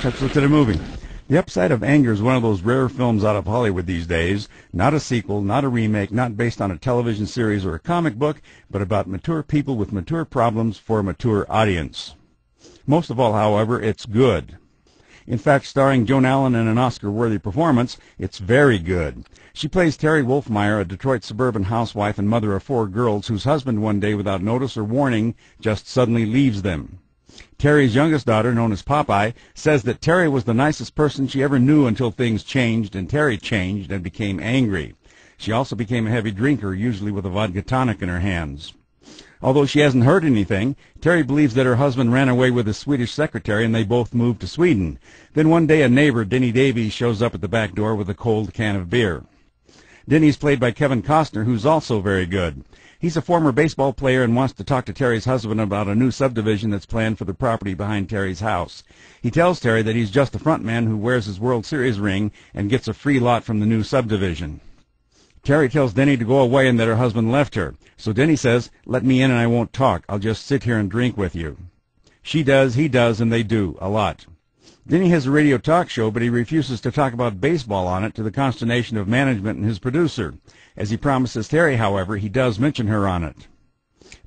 Let's look at a movie. The Upside of Anger is one of those rare films out of Hollywood these days. Not a sequel, not a remake, not based on a television series or a comic book, but about mature people with mature problems for a mature audience. Most of all, however, it's good. In fact, starring Joan Allen in an Oscar-worthy performance, it's very good. She plays Terry Wolfmeyer, a Detroit suburban housewife and mother of 4 girls whose husband one day, without notice or warning, just suddenly leaves them. Terry's youngest daughter, known as Popeye, says that Terry was the nicest person she ever knew until things changed, and Terry changed and became angry. She also became a heavy drinker, usually with a vodka tonic in her hands. Although she hasn't heard anything, Terry believes that her husband ran away with his Swedish secretary and they both moved to Sweden. Then one day a neighbor, Denny Davies, shows up at the back door with a cold can of beer. Denny's played by Kevin Costner, who's also very good. He's a former baseball player and wants to talk to Terry's husband about a new subdivision that's planned for the property behind Terry's house. He tells Terry that he's just the front man who wears his World Series ring and gets a free lot from the new subdivision. Terry tells Denny to go away and that her husband left her. So Denny says, "Let me in and I won't talk. I'll just sit here and drink with you." She does, he does, and they do, a lot. Denny has a radio talk show, but he refuses to talk about baseball on it, to the consternation of management and his producer. As he promises Terry, however, he does mention her on it.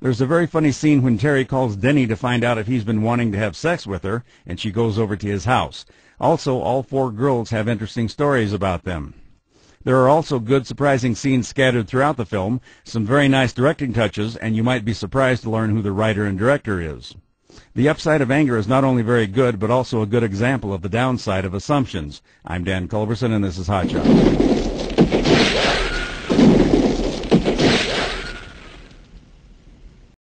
There's a very funny scene when Terry calls Denny to find out if he's been wanting to have sex with her, and she goes over to his house. Also, all 4 girls have interesting stories about them. There are also good, surprising scenes scattered throughout the film, some very nice directing touches, and you might be surprised to learn who the writer and director is. The Upside of Anger is not only very good, but also a good example of the downside of assumptions. I'm Dan Culberson, and this is Hot Shots.